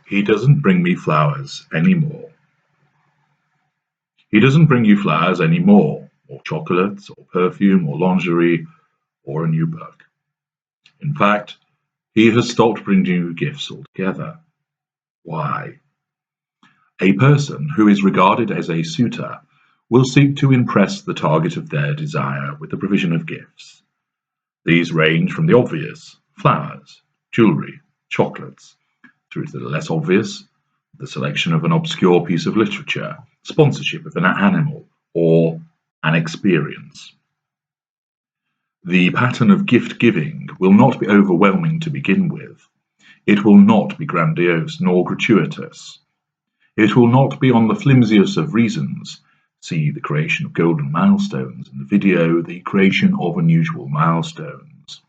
He doesn't bring me flowers anymore. He doesn't bring you flowers anymore, or chocolates, or perfume, or lingerie, or a new book. In fact, he has stopped bringing you gifts altogether. Why? A person who is regarded as a suitor will seek to impress the target of their desire with the provision of gifts. These range from the obvious, flowers, jewellery, chocolates, through to the less obvious, the selection of an obscure piece of literature, sponsorship of an animal, or an experience. The pattern of gift-giving will not be overwhelming to begin with. It will not be grandiose nor gratuitous. It will not be on the flimsiest of reasons. See the creation of golden milestones in the video, the creation of unusual milestones.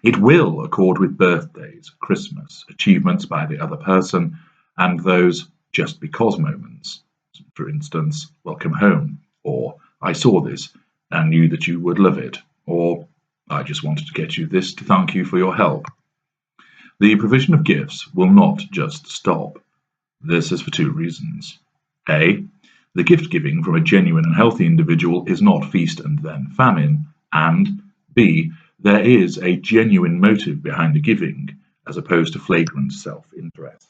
It will accord with birthdays, Christmas, achievements by the other person, and those just because moments. For instance, welcome home, or I saw this and knew that you would love it, or I just wanted to get you this to thank you for your help. The provision of gifts will not just stop. This is for two reasons. A, the gift giving from a genuine and healthy individual is not feast and then famine, and B, there is a genuine motive behind the giving, as opposed to flagrant self-interest.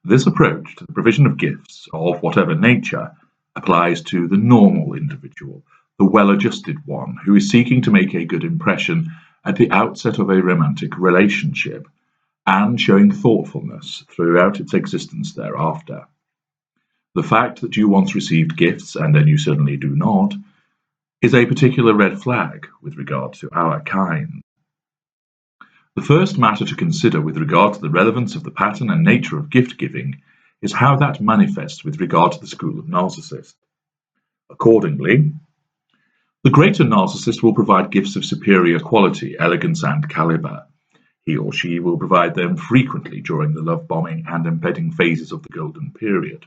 This approach to the provision of gifts of whatever nature applies to the normal individual, the well-adjusted one who is seeking to make a good impression at the outset of a romantic relationship and showing thoughtfulness throughout its existence thereafter. The fact that you once received gifts and then you suddenly do not is a particular red flag with regard to our kind. The first matter to consider with regard to the relevance of the pattern and nature of gift-giving is how that manifests with regard to the school of Narcissist. Accordingly, the greater Narcissist will provide gifts of superior quality, elegance, and caliber. He or she will provide them frequently during the love-bombing and embedding phases of the golden period.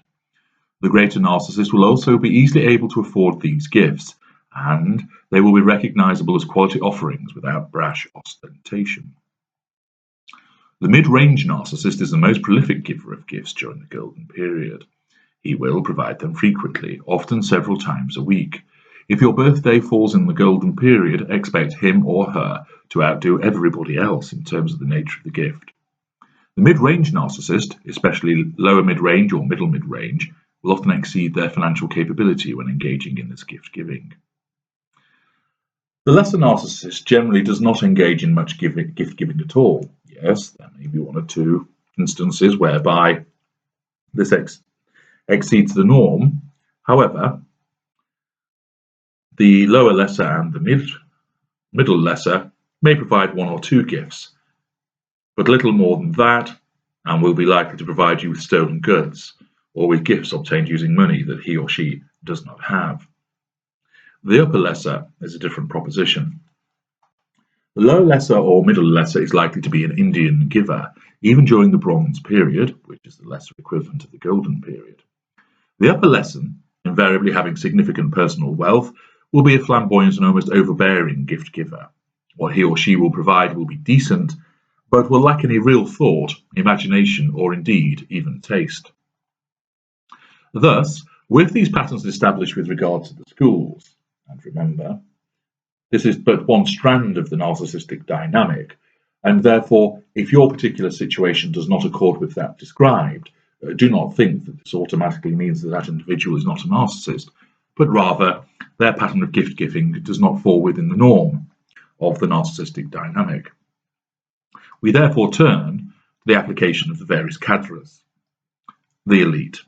The greater Narcissist will also be easily able to afford these gifts, and they will be recognizable as quality offerings without brash ostentation. The mid-range Narcissist is the most prolific giver of gifts during the golden period. He will provide them frequently, often several times a week. If your birthday falls in the golden period, expect him or her to outdo everybody else in terms of the nature of the gift. The mid-range Narcissist, especially lower mid-range or middle mid-range, will often exceed their financial capability when engaging in this gift-giving. The lesser Narcissist generally does not engage in much gift-giving at all. Yes, there may be one or two instances whereby this exceeds the norm. However, the lower lesser and the middle lesser may provide one or two gifts, but little more than that, and will be likely to provide you with stolen goods or with gifts obtained using money that he or she does not have. The upper lesser is a different proposition. The low lesser or middle lesser is likely to be an Indian giver, even during the Bronze period, which is the lesser equivalent of the Golden period. The upper lesser, invariably having significant personal wealth, will be a flamboyant and almost overbearing gift giver. What he or she will provide will be decent, but will lack any real thought, imagination, or indeed even taste. Thus, with these patterns established with regard to the schools, and remember, this is but one strand of the narcissistic dynamic, and therefore, if your particular situation does not accord with that described, do not think that this automatically means that that individual is not a narcissist, but rather their pattern of gift-giving does not fall within the norm of the narcissistic dynamic. We therefore turn to the application of the various cadras. The elite.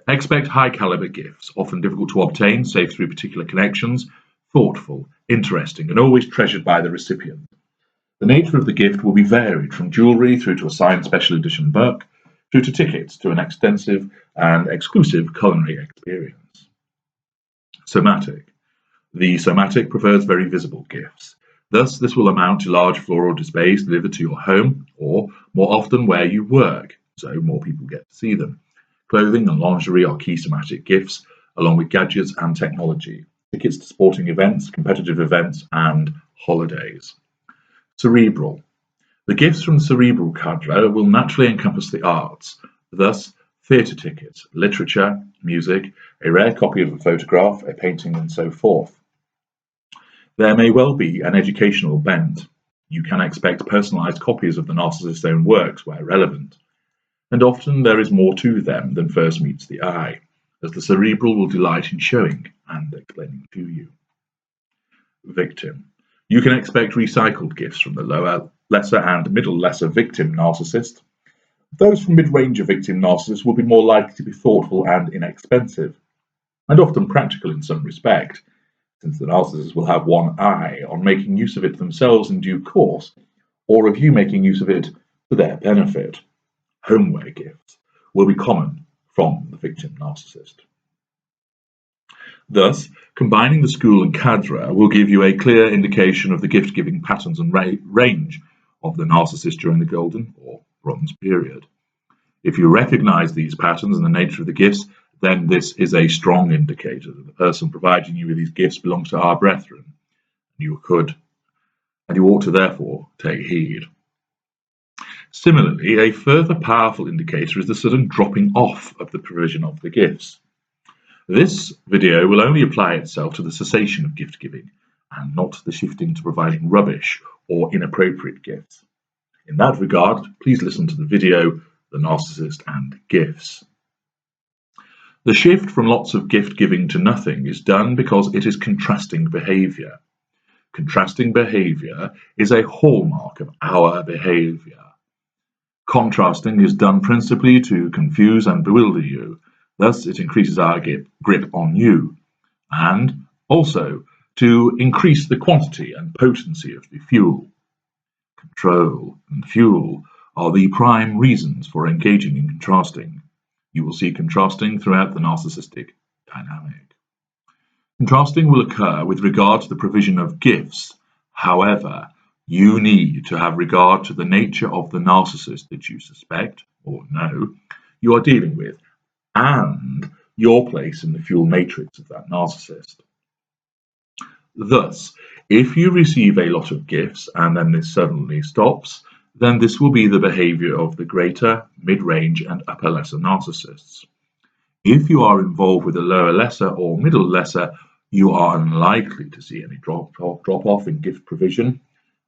Expect high-caliber gifts, often difficult to obtain save through particular connections, thoughtful, interesting, and always treasured by the recipient. The nature of the gift will be varied from jewellery through to a signed special edition book, through to tickets to an extensive and exclusive culinary experience. Somatic. The somatic prefers very visible gifts. Thus, this will amount to large floral displays delivered to your home, or more often where you work, so more people get to see them. Clothing and lingerie are key somatic gifts, along with gadgets and technology, tickets to sporting events, competitive events, and holidays. Cerebral. The gifts from the cerebral cadre will naturally encompass the arts, thus theatre tickets, literature, music, a rare copy of a photograph, a painting, and so forth. There may well be an educational bent. You can expect personalised copies of the narcissist's own works where relevant, and often there is more to them than first meets the eye, as the cerebral will delight in showing and explaining to you. Victim. You can expect recycled gifts from the lower, lesser and middle lesser victim narcissist. Those from mid-range victim narcissists will be more likely to be thoughtful and inexpensive, and often practical in some respect, since the narcissist will have one eye on making use of it themselves in due course, or of you making use of it for their benefit. Homeware gifts will be common from the victim narcissist. Thus, combining the school and cadre will give you a clear indication of the gift-giving patterns and range of the narcissist during the golden or bronze period. If you recognize these patterns and the nature of the gifts, then this is a strong indicator that the person providing you with these gifts belongs to our brethren. You ought to therefore take heed. Similarly, a further powerful indicator is the sudden dropping off of the provision of the gifts. This video will only apply itself to the cessation of gift giving and not the shifting to providing rubbish or inappropriate gifts. In that regard, please listen to the video, The Narcissist and Gifts. The shift from lots of gift giving to nothing is done because it is contrasting behavior. Contrasting behavior is a hallmark of our behavior. Contrasting is done principally to confuse and bewilder you. Thus, it increases our grip on you, and also to increase the quantity and potency of the fuel. Control and fuel are the prime reasons for engaging in contrasting. You will see contrasting throughout the narcissistic dynamic. Contrasting will occur with regard to the provision of gifts. However, you need to have regard to the nature of the narcissist that you suspect or know you are dealing with, and your place in the fuel matrix of that narcissist. Thus, if you receive a lot of gifts and then this suddenly stops, then this will be the behavior of the greater, mid-range, and upper lesser narcissists. If you are involved with the lower lesser or middle lesser, you are unlikely to see any drop-off in gift provision,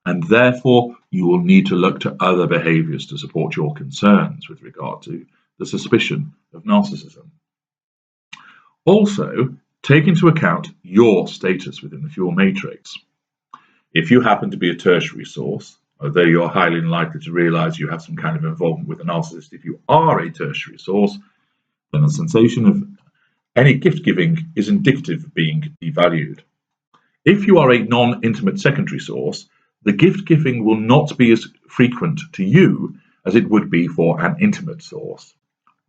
and therefore you will need to look to other behaviors to support your concerns with regard to the suspicion of narcissism. Also, take into account your status within the fuel matrix. If you happen to be a tertiary source, although you are highly unlikely to realize you have some kind of involvement with a narcissist, if you are a tertiary source, then the sensation of any gift giving is indicative of being devalued. If you are a non-intimate secondary source, the gift giving will not be as frequent to you as it would be for an intimate source.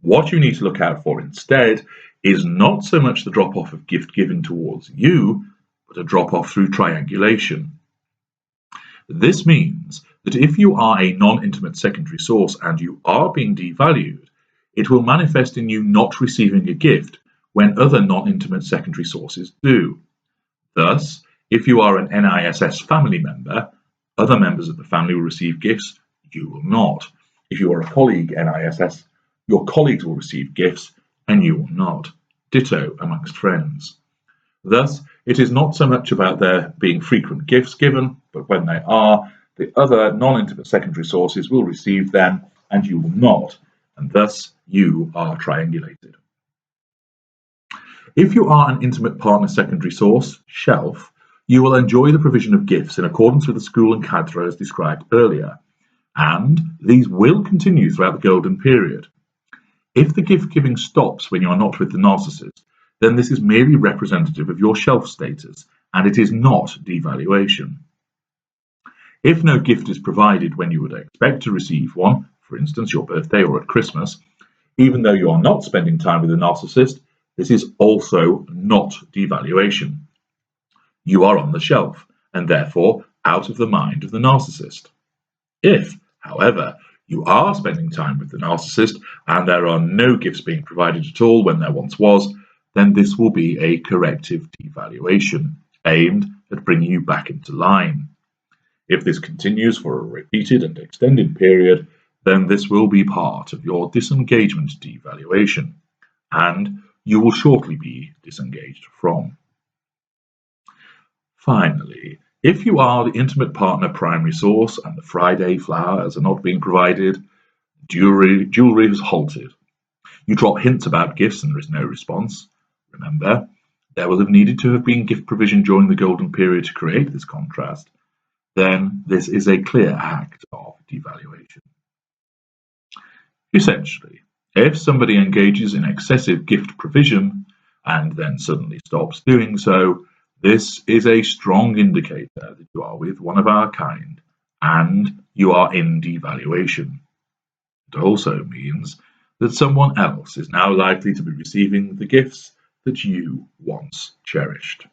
What you need to look out for instead is not so much the drop-off of gift giving towards you, but a drop-off through triangulation. This means that if you are a non-intimate secondary source and you are being devalued, it will manifest in you not receiving a gift when other non-intimate secondary sources do. Thus, if you are an NISS family member, other members of the family will receive gifts, you will not. If you are a colleague NISS, your colleagues will receive gifts and you will not. Ditto amongst friends. Thus, it is not so much about there being frequent gifts given, but when they are, the other non-intimate secondary sources will receive them and you will not, and thus you are triangulated. If you are an intimate partner secondary source, shelf, you will enjoy the provision of gifts in accordance with the school and cadre as described earlier, and these will continue throughout the golden period. If the gift giving stops when you are not with the narcissist, then this is merely representative of your shelf status, and it is not devaluation. If no gift is provided when you would expect to receive one, for instance your birthday or at Christmas, even though you are not spending time with the narcissist, this is also not devaluation. You are on the shelf, and therefore out of the mind of the narcissist. If, however, you are spending time with the narcissist and there are no gifts being provided at all when there once was, then this will be a corrective devaluation aimed at bringing you back into line. If this continues for a repeated and extended period, then this will be part of your disengagement devaluation, and you will shortly be disengaged from. Finally, if you are the intimate partner primary source and the Friday flowers are not being provided, jewelry has halted. You drop hints about gifts and there is no response. Remember, there will have needed to have been gift provision during the golden period to create this contrast. Then this is a clear act of devaluation. Essentially, if somebody engages in excessive gift provision and then suddenly stops doing so, this is a strong indicator that you are with one of our kind and you are in devaluation. It also means that someone else is now likely to be receiving the gifts that you once cherished.